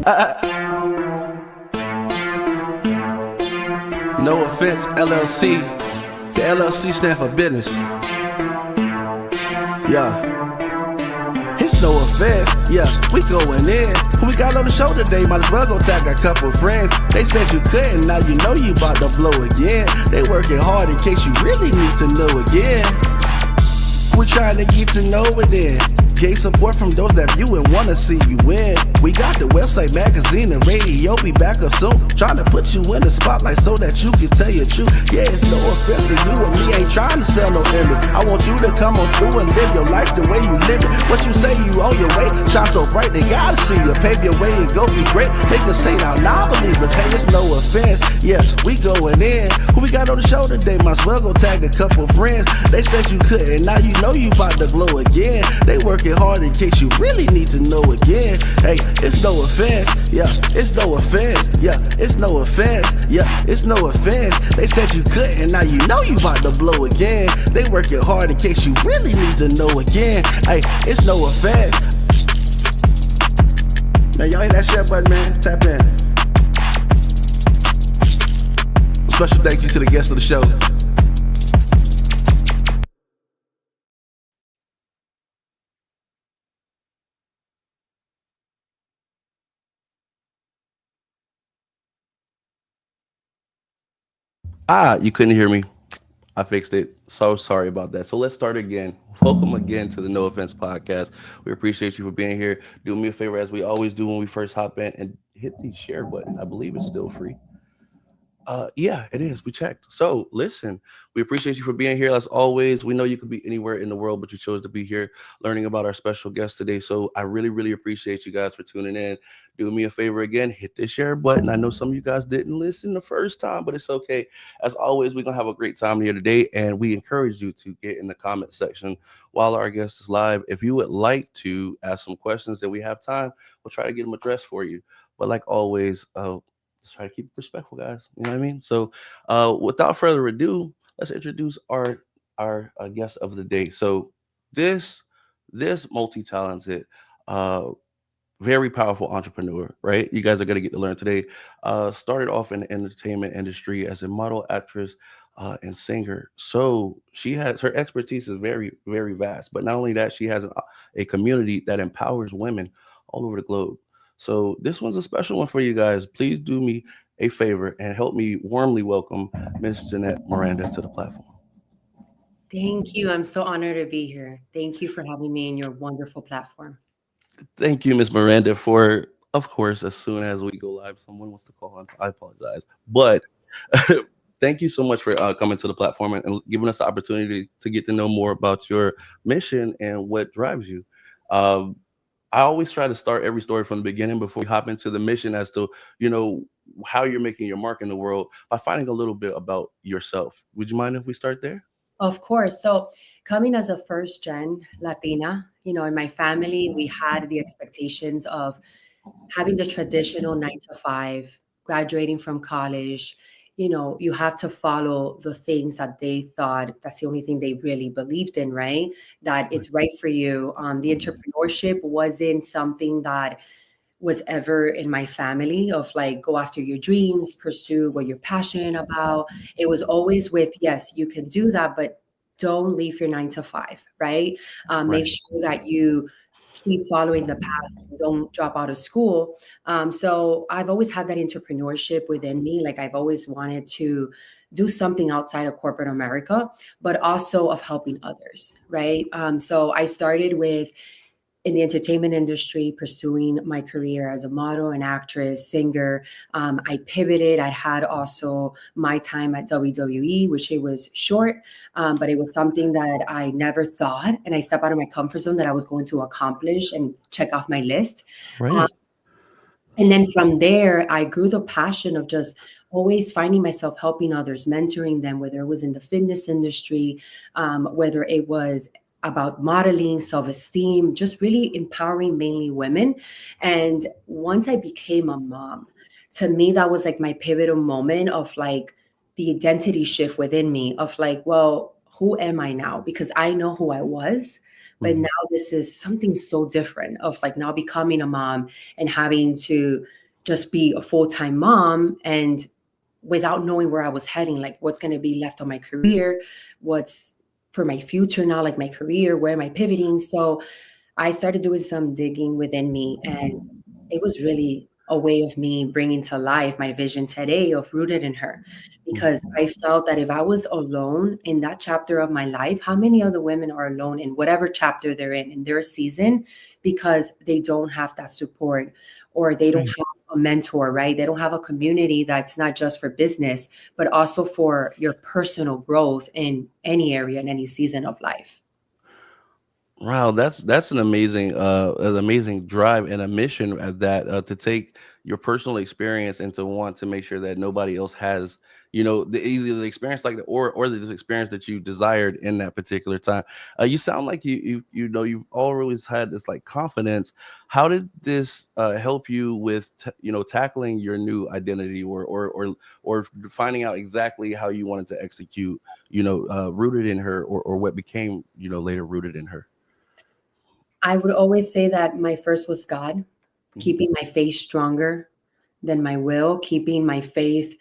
No offense, LLC. The LLC stand for business. Yeah. It's no offense, yeah, we going in. Who we got on the show today? Might as well go tag a couple friends. They said you couldn't, now you know you about to blow again. They working hard in case you really need to know again. We're trying to get to know it then. Gave support from those that view and wanna see you win. We got the website, magazine, and radio. Be back up soon. Trying to put you in the spotlight so that you can tell your truth. Yeah, it's no offense to you and me. Ain't trying to sell no image. I want you to come on through and live your life the way you live it. What you say, you on your way. Shine so bright, they gotta see you. Pave your way and go be great. Make us say now, non-believers. Hey, it's no offense. Yeah, we going in. Who we got on the show today? Might as well go tag a couple friends. They said you couldn't, now you know you about to blow again. They working hard in case you really need to know again. Hey, it's no offense. Yeah, it's no offense. Yeah, it's no offense. Yeah, it's no offense. They said you couldn't, now you know you about to blow again. They working hard in case you really need to know again. Hey, it's no offense. Man, y'all hit that share button, man. Tap in. Special thank you to the guest of the show. You couldn't hear me. I fixed it. So sorry about that. So let's start again. Welcome again to the No Offense Podcast. We appreciate you for being here. Do me a favor, as we always do when we first hop in, and hit the share button. I believe it's still free. Yeah, it is. We checked. So listen, we appreciate you for being here. As always, we know you could be anywhere in the world, but you chose to be here learning about our special guest today. So I really, really appreciate you guys for tuning in. Do me a favor again, hit the share button. I know some of you guys didn't listen the first time, but it's okay. As always, we're gonna have a great time here today, and we encourage you to get in the comment section while our guest is live. If you would like to ask some questions that we have time, we'll try to get them addressed for you. But like always, just try to keep it respectful, guys. You know what I mean? So, without further ado, let's introduce our guest of the day. So, this this multi-talented, uh, very powerful entrepreneur, right? You guys are gonna get to learn today. Started off in the entertainment industry as a model, actress, and singer. So she has her expertise is very, very vast. But not only that, she has a community that empowers women all over the globe. So this one's a special one for you guys. Please do me a favor and help me warmly welcome Miss Jeanette Miranda to the platform. Thank you. I'm so honored to be here. Thank you for having me in your wonderful platform. Thank you, Miss Miranda, for of course, as soon as we go live, someone wants to call on. I apologize, but thank you so much for coming to the platform and giving us the opportunity to get to know more about your mission and what drives you. Um, I always try to start every story from the beginning before we hop into the mission as to, you know, how you're making your mark in the world by finding a little bit about yourself. Would you mind if we start there? Of course. So, coming as a first gen Latina, in my family, we had the expectations of having the traditional 9 to 5, graduating from college. You have to follow the things that they thought that's the only thing they really believed in, right? That Right. it's right for you. The entrepreneurship wasn't something that was ever in my family of like go after your dreams, pursue what you're passionate about. It was always with, yes, you can do that, but don't leave your 9 to 5, right? Make Right. sure that you keep following the path and don't drop out of school. So I've always had that entrepreneurship within me. Like I've always wanted to do something outside of corporate America, but also of helping others, right? So I started with in the entertainment industry, pursuing my career as a model, an actress, singer. I pivoted. I had also my time at WWE, which it was short, but it was something that I never thought, and I stepped out of my comfort zone that I was going to accomplish and check off my list. Um, Right. and then from there, I grew the passion of just always finding myself helping others, mentoring them, whether it was in the fitness industry, whether it was about modeling, self esteem, just really empowering mainly women. And once I became a mom, to me, that was like my pivotal moment of like the identity shift within me of like, well, who am I now? Because I know who I was But Mhm. now this is something so different of like now becoming a mom and having to just be a full-time mom and without knowing where I was heading, like what's going to be left on my career, what's for my future now, like my career, where am I pivoting? So I started doing some digging within me, and it was really a way of me bringing to life my vision today of rooted in her. Because Mhm. I felt that if I was alone in that chapter of my life, how many other women are alone in whatever chapter they're in their season because they don't have that support or they don't Right. have a mentor, right? They don't have a community that's not just for business, but also for your personal growth in any area in any season of life. Wow, that's an amazing drive and a mission at that, to take your personal experience and to want to make sure that nobody else has, either the experience like the or the experience that you desired in that particular time. You sound like you've always had this like confidence. How did this help you with tackling your new identity, or finding out exactly how you wanted to execute, rooted in her, or what became later rooted in her? I would always say that my first was God, Mhm. keeping my faith stronger than my will, keeping my faith,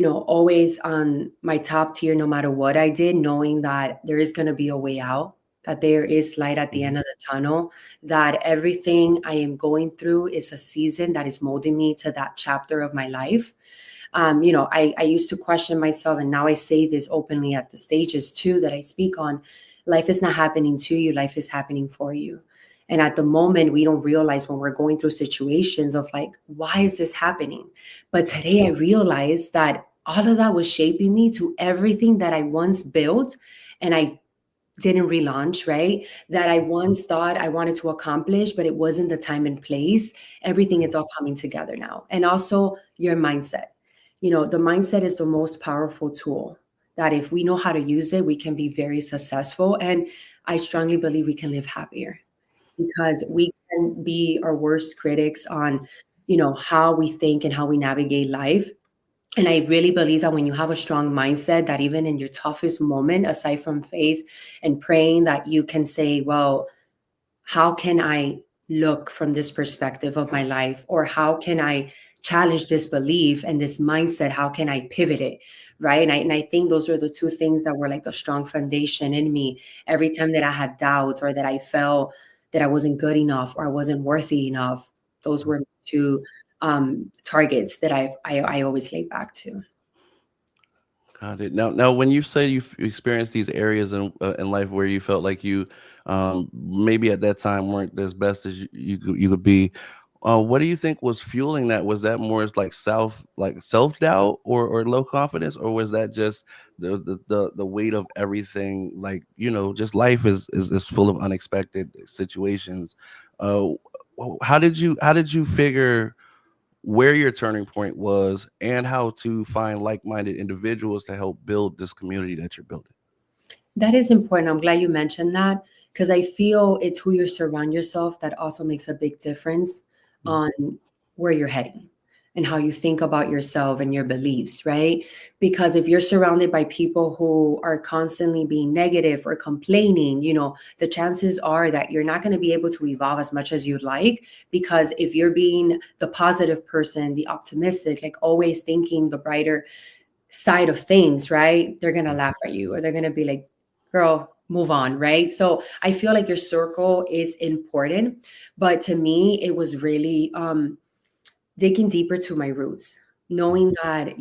always on my top tier no matter what I did, knowing that there is going to be a way out, that there is light at the Mhm. end of the tunnel, that everything I am going through is a season that is molding me to that chapter of my life. I used to question myself, and now I say this openly at the stages too that I speak on. Life is not happening to you, life is happening for you. And at the moment, we don't realize when we're going through situations of like, why is this happening? But today I realized that all of that was shaping me to everything that I once built and I didn't relaunch, right? That I once thought I wanted to accomplish, but it wasn't the time and place. Everything is all coming together now. And also your mindset. The mindset is the most powerful tool that if we know how to use it, we can be very successful. And I strongly believe we can live happier because we can be our worst critics on, how we think and how we navigate life. And I really believe that when you have a strong mindset, that even in your toughest moment, aside from faith and praying, that you can say, well, how can I look from this perspective of my life? Or how can I challenge this belief and this mindset? How can I pivot it? Right. And I think those are the two things that were like a strong foundation in me. Every time that I had doubts or that I felt that I wasn't good enough or I wasn't worthy enough, those were two targets that I always lay back to. Got it. Now, when you say you've experienced these areas in life where you felt like you, maybe at that time weren't as best as you could be, what do you think was fueling that? Was that more as like self doubt, or low confidence, or was that just the weight of everything? Like, just life is full of unexpected situations. Uh, how did you figure where your turning point was, and how to find like-minded individuals to help build this community that you're building? That is important. I'm glad you mentioned that because I feel it's who you surround yourself that also makes a big difference Mhm. on where you're heading and how you think about yourself and your beliefs, right? Because if you're surrounded by people who are constantly being negative or complaining, the chances are that you're not going to be able to evolve as much as you'd like. Because if you're being the positive person, the optimistic, like always thinking the brighter side of things, right? They're going to laugh at you or they're going to be like, girl, move on, right? So I feel like your circle is important. But to me, it was really digging deeper to my roots, knowing that,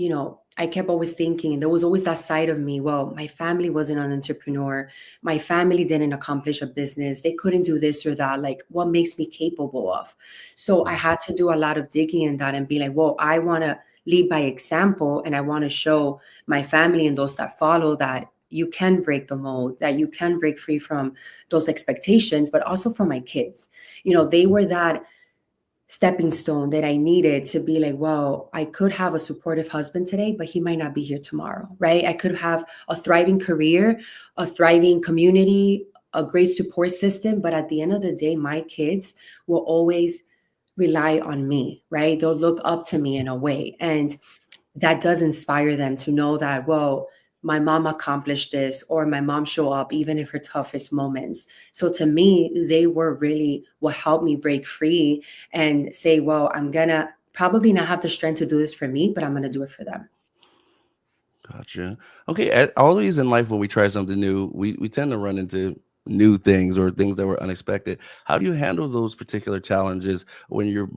I kept always thinking, and there was always that side of me. Well, my family wasn't an entrepreneur. My family didn't accomplish a business. They couldn't do this or that. Like, what makes me capable of? So I had to do a lot of digging in that and be like, well, I want to lead by example. And I want to show my family and those that follow that you can break the mold, that you can break free from those expectations, but also for my kids. They were that stepping stone that I needed to be like, well, I could have a supportive husband today, but he might not be here tomorrow, right? I could have a thriving career, a thriving community, a great support system, but at the end of the day, my kids will always rely on me, right? They'll look up to me in a way. And that does inspire them to know that, well, my mom accomplished this, or my mom show up even in her toughest moments. So to me, they were really what helped me break free and say, well, I'm gonna probably not have the strength to do this for me, but I'm gonna do it for them. Gotcha. Okay. Always in life, when we try something new, we tend to run into new things or things that were unexpected. How do you handle those particular challenges when you're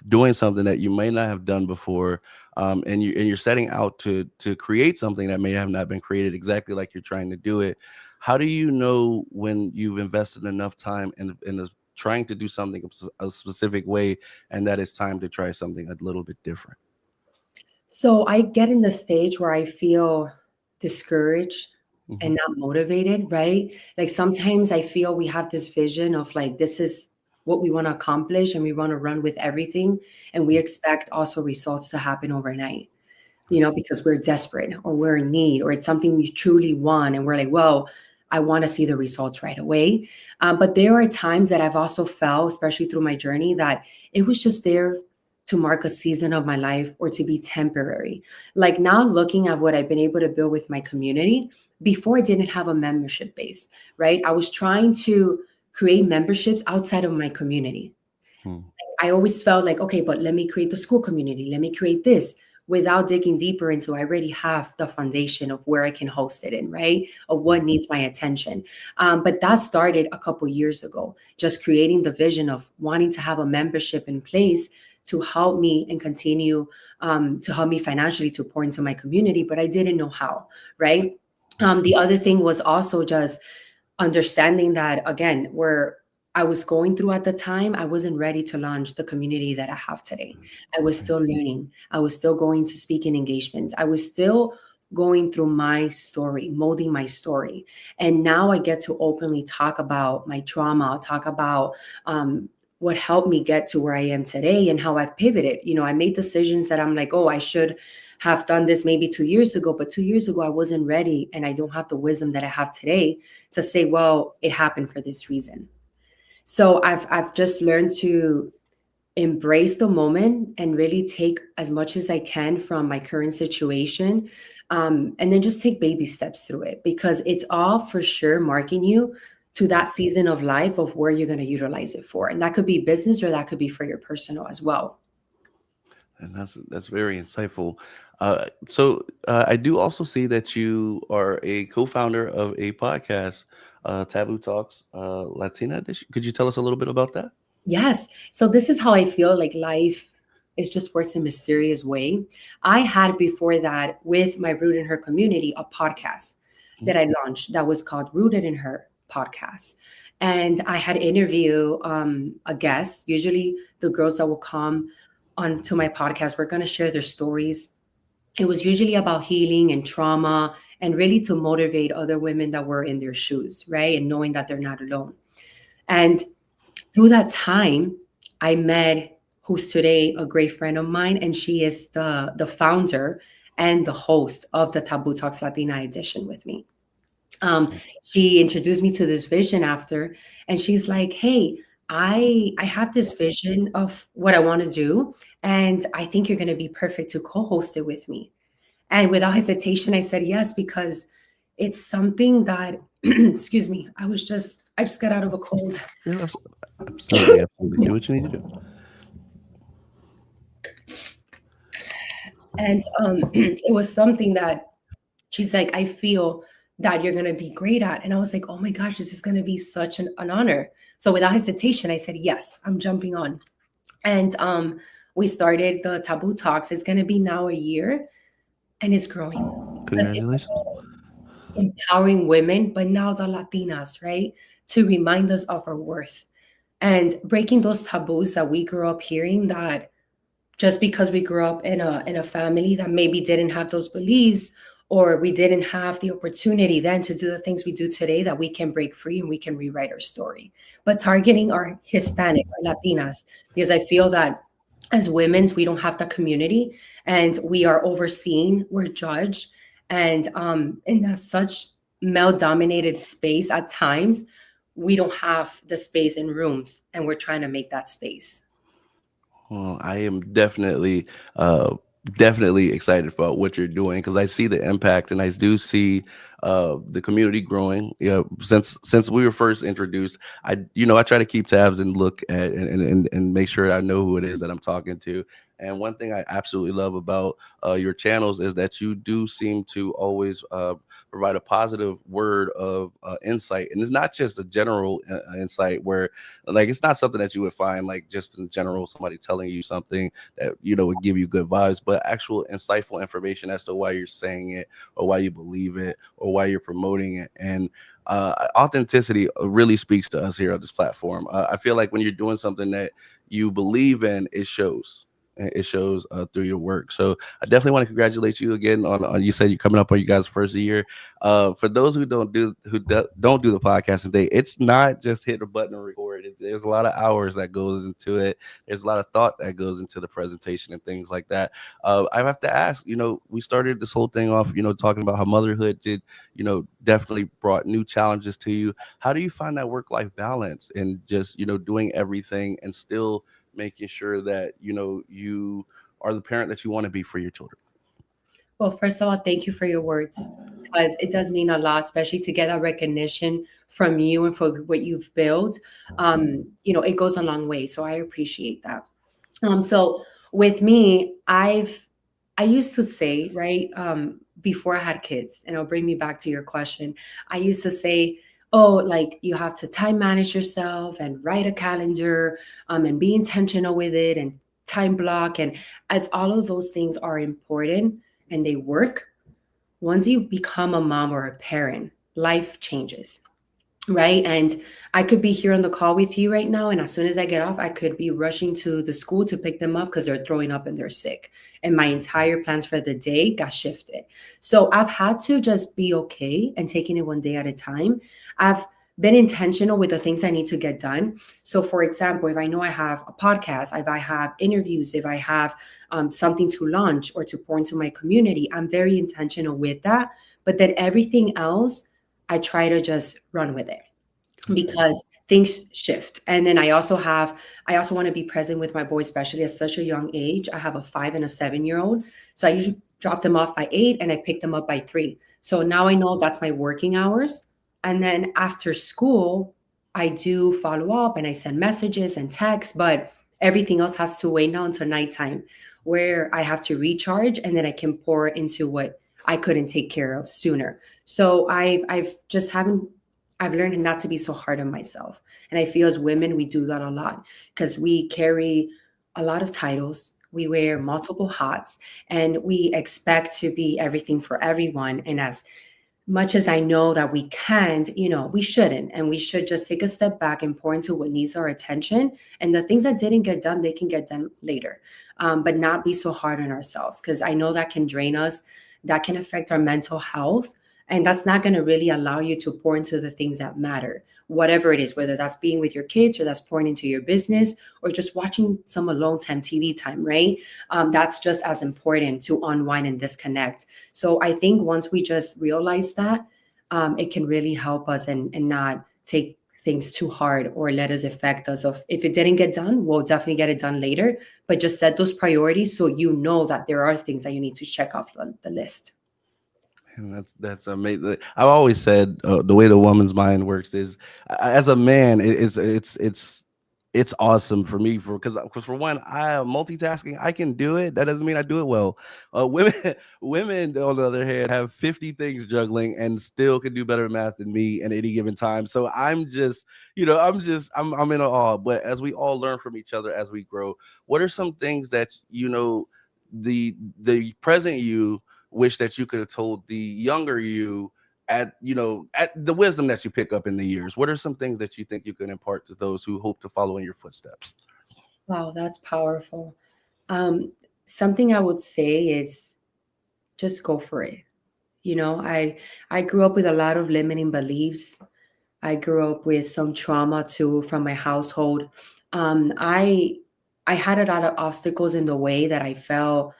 doing something that you may not have done before, and you're setting out to create something that may have not been created exactly like you're trying to do it? How do you know when you've invested enough time in trying to do something a specific way, and that it's time to try something a little bit different? So I get in the stage where I feel discouraged Hmm. and not motivated, right? Like sometimes I feel we have this vision of like, this is what we want to accomplish and we want to run with everything. And we expect also results to happen overnight, because we're desperate or we're in need or it's something we truly want. And we're like, well, I want to see the results right away. But there are times that I've also felt, especially through my journey, that it was just there to mark a season of my life or to be temporary. Like now looking at what I've been able to build with my community, before I didn't have a membership base, right? I was trying to create memberships outside of my community. Hmm. I always felt like, okay, but let me create the school community. Let me create this without digging deeper into I already have the foundation of where I can host it in, right? Of what needs my attention. But that started a couple years ago, just creating the vision of wanting to have a membership in place to help me and continue to help me financially to pour into my community, but I didn't know how, right? The other thing was also just understanding that again, where I was going through at the time, I wasn't ready to launch the community that I have today. I was Okay. still learning. I was still going to speaking engagements. I was still going through my story, molding my story. And now I get to openly talk about my trauma, talk about what helped me get to where I am today and how I've pivoted. I made decisions that I'm like, oh, I should have done this maybe 2 years ago, but 2 years ago I wasn't ready and I don't have the wisdom that I have today to say, well, it happened for this reason. So I've just learned to embrace the moment and really take as much as I can from my current situation. And then just take baby steps through it because it's all for sure marking you to that season of life of where you're going to utilize it for. And that could be business or that could be for your personal as well. And that's very insightful. So I do also see that you are a co-founder of a podcast, Taboo Talks Latina. Could you tell us a little bit about that? Yes. So this is how I feel like life is just works in a mysterious way. I had before that with my Root in Her community a podcast Mhm. that I launched that was called Rooted in Her podcast. And I had interview a guest. Usually the girls that will come onto my podcast were going to share their stories. It was usually about healing and trauma and really to motivate other women that were in their shoes, right? And knowing that they're not alone. And through that time, I met who's today a great friend of mine, and she is the founder and the host of the Taboo Talks Latina edition with me. Um, Okay. she introduced me to this vision after, and she's like, "Hey, I have this vision of what I want to do, and I think you're going to be perfect to co-host it with me." And without hesitation, I said yes because it's something that, excuse me, I just got out of a cold. Yeah, absolutely, absolutely. Do what you need to do. And it was something that she's like, I feel that you're going to be great at. And I was like, oh my gosh, this is going to be such an honor. So without hesitation, I said, yes, I'm jumping on. And we started the Taboo Talks. It's going to be now a year and it's growing. Because it's Congratulations. empowering women, but now the Latinas, right? To remind us of our worth and breaking those taboos that we grew up hearing that just because we grew up in a family that maybe didn't have those beliefs or we didn't have the opportunity then to do the things we do today that we can break free and we can rewrite our story, but targeting our Hispanic or Latinas because I feel that as women we don't have that community and we are overseen, we're judged, and in a such male dominated space at times we don't have the space in rooms and we're trying to make that space. Well, I am definitely uh, definitely excited about what you're doing because I see the impact and I do see the community growing. You know, since we were first introduced, I try to keep tabs and look at and make sure I know who it is that I'm talking to. And one thing I absolutely love about your channels is that you do seem to always provide a positive word of insight, and it's not just a general insight where like it's not something that you would find like just in general somebody telling you something that would give you good vibes, but actual insightful information as to why you're saying it or why you believe it or why you're promoting it. And authenticity really speaks to us here on this platform. I feel like when you're doing something that you believe in, it shows. It shows through your work. So I definitely want to congratulate you again on you said you're coming up on you guys' first year. For those who don't do the podcasting thing, it's not just hit a button and record. There's a lot of hours that goes into it. There's a lot of thought that goes into the presentation and things like that. I have to ask, we started this whole thing off, talking about how motherhood did, definitely brought new challenges to you. How do you find that work-life balance and just, doing everything and still making sure that, you are the parent that you want to be for your children? Well, first of all, thank you for your words because it does mean a lot, especially to get that recognition from you and for what you've built. It goes a long way. So I appreciate that. So with me, I used to say, right, before I had kids, and it'll bring me back to your question. I used to say, oh, like you have to time manage yourself and write a calendar, and be intentional with it and time block. And as all of those things are important and they work, once you become a mom or a parent, life changes, right? And I could be here on the call with you right now, and as soon as I get off, I could be rushing to the school to pick them up because they're throwing up and they're sick. And my entire plans for the day got shifted. So I've had to just be okay and taking it one day at a time. I've been intentional with the things I need to get done. So, for example, if I know I have a podcast, if I have interviews, if I have something to launch or to pour into my community, I'm very intentional with that. But then everything else, I try to just run with it Okay. because things shift. And then I also want to be present with my boys, especially at such a young age. I have a 5 and a 7 year old. So I usually drop them off by 8 and I pick them up by 3. So now I know that's my working hours. And then after school, I do follow up and I send messages and texts, but everything else has to wait now until nighttime where I have to recharge and then I can pour into what I couldn't take care of sooner. So I've just haven't I've learned not to be so hard on myself. And I feel as women, we do that a lot because we carry a lot of titles. We wear multiple hats and we expect to be everything for everyone. And as much as I know that we can't, we shouldn't. And we should just take a step back and pour into what needs our attention. And the things that didn't get done, they can get done later. But not be so hard on ourselves because I know that can drain us, that can affect our mental health. And that's not going to really allow you to pour into the things that matter, whatever it is, whether that's being with your kids or that's pouring into your business or just watching some alone time TV time, right? That's just as important to unwind and disconnect. So I think once we just realize that, it can really help us and not take things too hard or let us affect us. Of if it didn't get done, we'll definitely get it done later. But just set those priorities so you know that there are things that you need to check off the list. And that's amazing. I've always said the way the woman's mind works is, as a man, it's awesome for me because for one, I am multitasking. I can do it. That doesn't mean I do it well. Women women on the other hand have 50 things juggling and still can do better math than me at any given time. So I'm in awe. But as we all learn from each other as we grow, what are some things that the present you wish that you could have told the younger you at the wisdom that you pick up in the years? What are some things that you think you can impart to those who hope to follow in your footsteps? Wow, that's powerful. Um, Something I would say is just go for it. I grew up with a lot of limiting beliefs. I grew up with some trauma too from my household. Um, I I had a lot of obstacles in the way that I felt,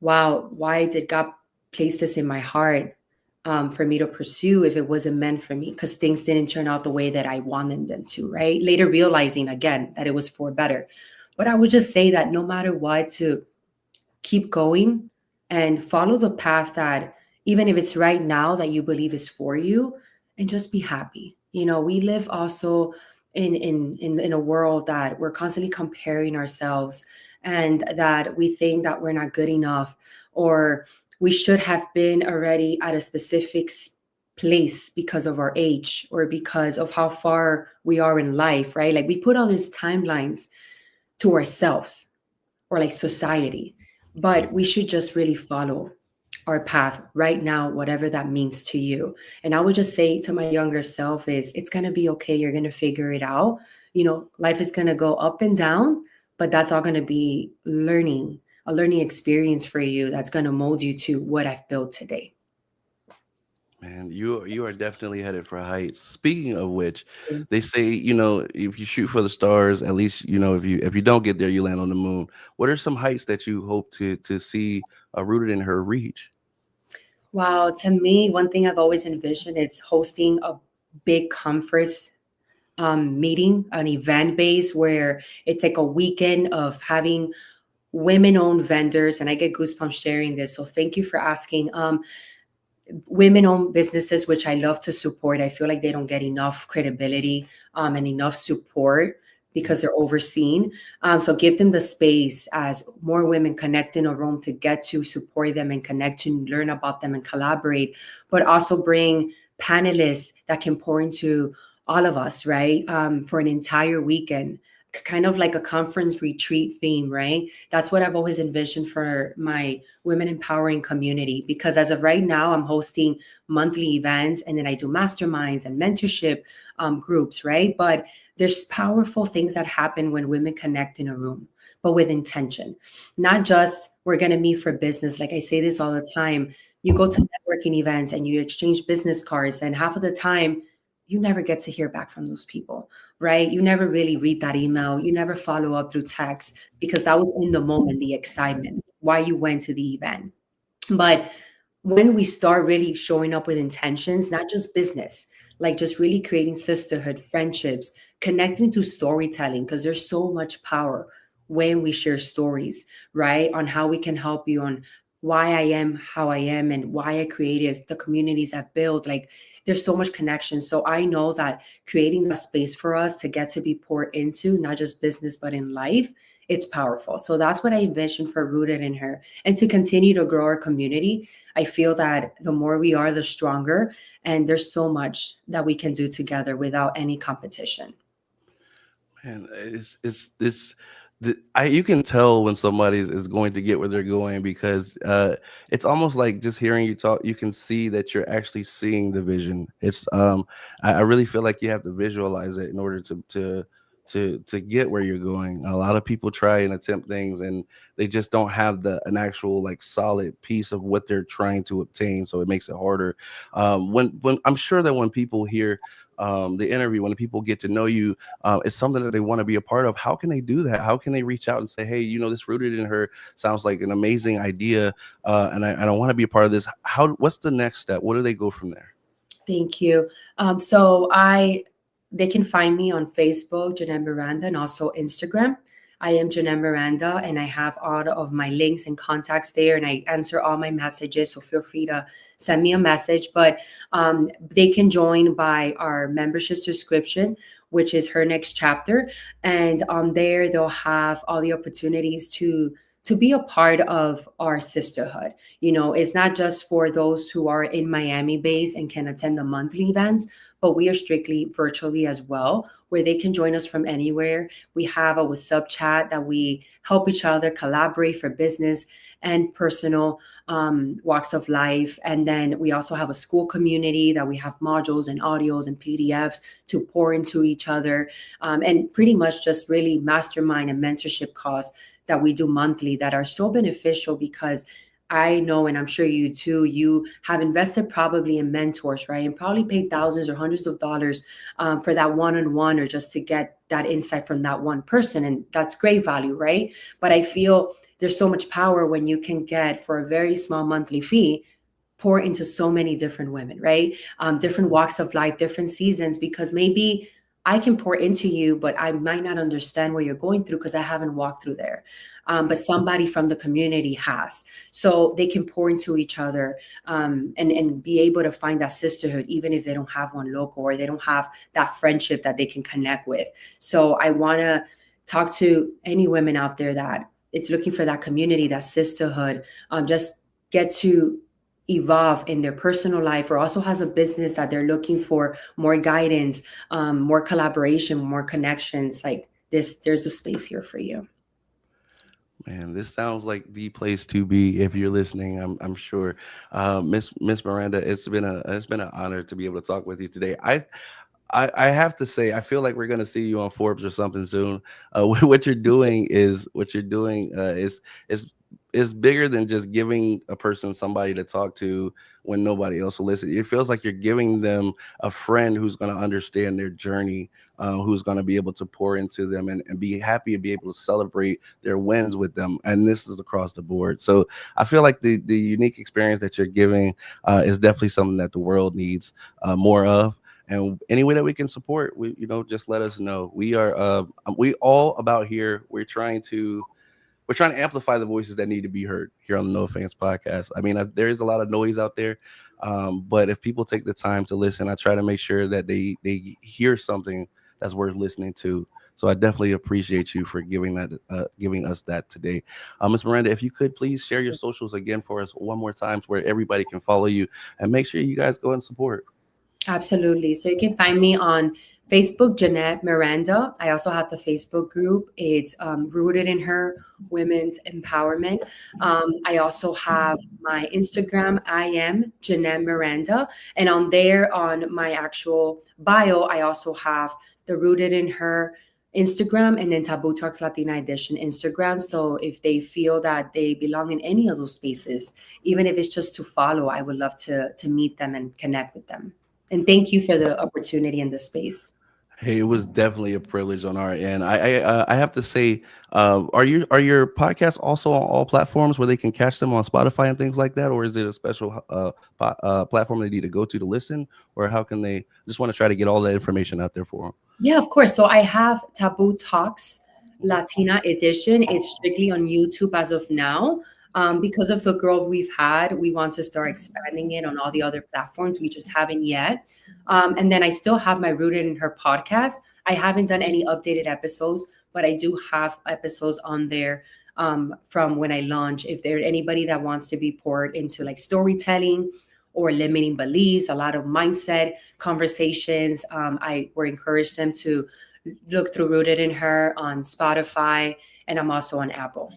wow, why did God place this in my heart for me to pursue if it wasn't meant for me? Because things didn't turn out the way that I wanted them to, right? Later realizing again that it was for better. But I would just say that no matter what, to keep going, and follow the path that, even if it's right now that you believe is for you, and just be happy. We live also in a world that we're constantly comparing ourselves, and that we think that we're not good enough, or we should have been already at a specific place because of our age or because of how far we are in life, right? Like we put all these timelines to ourselves, or like society, but we should just really follow our path right now, whatever that means to you. And I would just say to my younger self is, it's going to be okay. You're going to figure it out. Life is going to go up and down, but that's all going to be a learning experience for you that's going to mold you to what I've built today. Man, you are definitely headed for heights. Speaking of which, Mm. they say, if you shoot for the stars, at least, if you don't get there, you land on the moon. What are some heights that you hope to see rooted in her reach? Wow, to me, one thing I've always envisioned is hosting a big conference meeting, an event base where it's like a weekend of having women-owned vendors, and I get goosebumps sharing this. So thank you for asking. Women-owned businesses, which I love to support. I feel like they don't get enough credibility and enough support because they're overseen. So give them the space as more women connect in a room to get to support them and connect to learn about them and collaborate, but also bring panelists that can pour into all of us, right? For an entire weekend, kind of like a conference retreat theme, right? That's what I've always envisioned for my women empowering community, because as of right now, I'm hosting monthly events, and then I do masterminds and mentorship groups, right? But there's powerful things that happen when women connect in a room, but with intention. Not just we're going to meet for business. Like I say this all the time. You go to networking events and you exchange business cards, and half of the time, you never get to hear back from those people, right? You never really read that email. You never follow up through text, because that was in the moment, the excitement, why you went to the event. But when we start really showing up with intentions, not just business, like just really creating sisterhood, friendships, connecting through storytelling, because there's so much power when we share stories, right? On how we can help you, on why I am how I am, and why I created the communities I've built. Like there's so much connection. So I know that creating that space for us to get to be poured into, not just business, but in life, it's powerful. So that's what I envision for Rooted in Her, and to continue to grow our community. I feel that the more we are, the stronger. And there's so much that we can do together without any competition. Man, it's this. You can tell when somebody is going to get where they're going, because it's almost like just hearing you talk. You can see that you're actually seeing the vision. I really feel like you have to visualize it in order to get where you're going. A lot of people try and attempt things, and they just don't have an actual like solid piece of what they're trying to obtain. So it makes it harder. When I'm sure that when people hear the interview, when the people get to know you, it's something that they want to be a part of. How can they do that? How can they reach out and say, hey, this Rooted in Her sounds like an amazing idea, and I want to be a part of this. What's the next step? What do they go from there? Thank you. So they can find me on Facebook, Jeanette Miranda, and also Instagram. I am Jeanette Miranda, and I have all of my links and contacts there, and I answer all my messages. So feel free to send me a message. But they can join by our membership subscription, which is Her Next Chapter, and on there they'll have all the opportunities to be a part of our sisterhood. It's not just for those who are in Miami base and can attend the monthly events, but we are strictly virtually as well, where they can join us from anywhere. We have a WhatsApp chat that we help each other collaborate for business and personal walks of life. And then we also have a school community that we have modules and audios and PDFs to pour into each other, and pretty much just really mastermind and mentorship calls that we do monthly that are so beneficial, because I know, and I'm sure you too, you have invested probably in mentors, right? And probably paid thousands or hundreds of dollars for that one-on-one, or just to get that insight from that one person. And that's great value, right? But I feel there's so much power when you can get, for a very small monthly fee, pour into so many different women, right? Different walks of life, different seasons, because maybe I can pour into you, but I might not understand what you're going through because I haven't walked through there. But somebody from the community has. So they can pour into each other, and be able to find that sisterhood, even if they don't have one local or they don't have that friendship that they can connect with. So I want to talk to any women out there that it's looking for that community, that sisterhood, just get to evolve in their personal life, or also has a business that they're looking for more guidance, more collaboration, more connections. Like this, there's a space here for you. Man, this sounds like the place to be if you're listening. I'm sure, Miss Miranda. It's been an honor to be able to talk with you today. I have to say, I feel like we're gonna see you on Forbes or something soon. What you're doing is bigger than just giving a person somebody to talk to when nobody else will listen. It feels like you're giving them a friend who's gonna understand their journey, who's gonna be able to pour into them and be happy and be able to celebrate their wins with them. And this is across the board. So I feel like the unique experience that you're giving is definitely something that the world needs more of. And any way that we can support, just let us know. We all about here. We're trying to amplify the voices that need to be heard here on the No Offense podcast. I mean, there is a lot of noise out there, but if people take the time to listen, I try to make sure that they hear something that's worth listening to. So I definitely appreciate you for giving us that today, Ms. Miranda. If you could please share your socials again for us one more time, where everybody can follow you, and make sure you guys go and support. Absolutely. So you can find me on Facebook, Jeanette Miranda. I also have the Facebook group. It's Rooted in Her Women's Empowerment. I also have my Instagram. I am Jeanette Miranda. And on there, on my actual bio, I also have the Rooted in Her Instagram, and then Taboo Talks Latina Edition Instagram. So if they feel that they belong in any of those spaces, even if it's just to follow, I would love to meet them and connect with them. And thank you for the opportunity in this space. Hey, it was definitely a privilege on our end. I have to say, are your podcasts also on all platforms where they can catch them on Spotify and things like that, or is it a special platform they need to go to listen, or how can they just want to try to get all that information out there for them? Yeah, of course. So I have Taboo Talks Latina Edition. It's strictly on YouTube as of now. Because of the growth we've had, we want to start expanding it on all the other platforms. We just haven't yet. And then I still have my Rooted in Her podcast. I haven't done any updated episodes, but I do have episodes on there from when I launch. If there's anybody that wants to be poured into like storytelling or limiting beliefs, a lot of mindset conversations, I would encourage them to look through Rooted in Her on Spotify, and I'm also on Apple.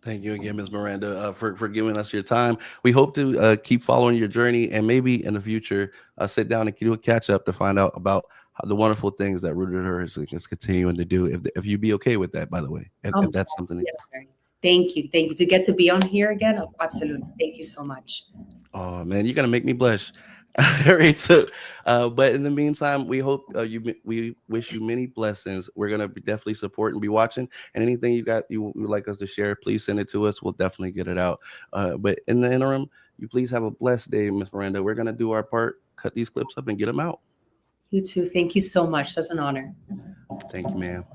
Thank you again, Ms. Miranda, for giving us your time. We hope to keep following your journey, and maybe in the future, sit down and do a catch up to find out about the wonderful things that Rooted Her is continuing to do. If you'd be okay with that, by the way, if that's something. Thank you. To get to be on here again. Oh, absolutely. Thank you so much. Oh man, you're gonna make me blush. All right, so, but in the meantime, we hope we wish you many blessings. We're gonna be definitely support and be watching, and anything you would like us to share, please send it to us. We'll definitely get it out. But in the interim, you please have a blessed day, Miss Miranda. We're gonna do our part, cut these clips up, and get them out. You too. Thank you so much. That's an honor. Thank you, ma'am.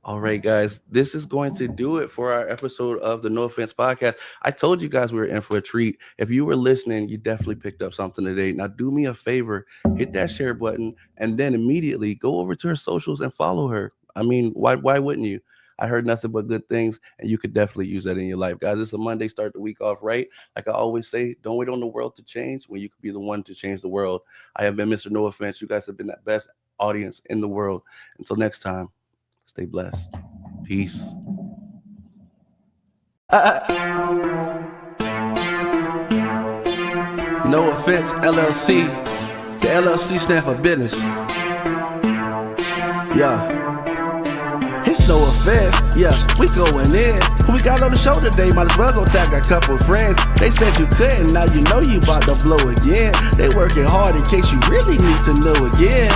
All right, guys, this is going to do it for our episode of the No Offense podcast. I told you guys we were in for a treat. If you were listening, you definitely picked up something today. Now, do me a favor, hit that share button, and then immediately go over to her socials and follow her. I mean, why wouldn't you? I heard nothing but good things, and you could definitely use that in your life. Guys, it's a Monday, start the week off right. Like I always say, don't wait on the world to change when you could be the one to change the world. I have been Mr. No Offense. You guys have been that best audience in the world. Until next time. Stay blessed. Peace. No Offense LLC. The LLC stand for business. Yeah. It's no offense, yeah, we going in. Who we got on the show today? Might as well go tag a couple friends. They said you couldn't, now you know you about to blow again. They working hard in case you really need to know again.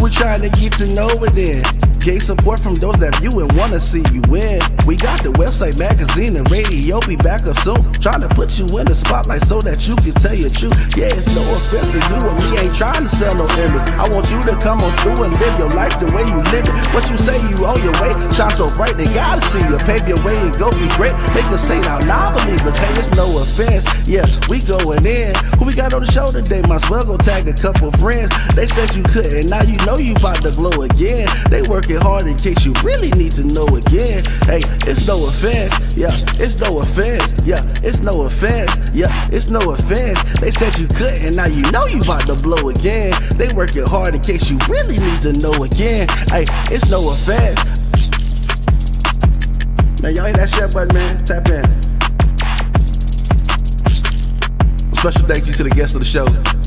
We're trying to get to know it then. Gain support from those that view and wanna see you win. We got the website, magazine, and radio. Be back up soon. Trying to put you in the spotlight so that you can tell your truth. Yeah, it's no offense to you and me. Ain't trying to sell no image. I want you to come on through and live your life the way you live it. What you say you on your way, shine so bright they gotta see you. Pave your way and go be great. Make us say now, non-believers. Hey, it's no offense. Yeah, we going in. Who we got on the show today? Might as well go tag a couple friends. They said you couldn't, now you know you about to glow again. They working hard in case you really need to know again. Hey, it's no offense. Yeah, it's no offense. Yeah, it's no offense. Yeah, it's no offense. They said you couldn't, now you know you about to blow again. They working hard in case you really need to know again. Hey, it's no offense. Man, y'all hit that share button, man. Tap in. Special thank you to the guests of the show.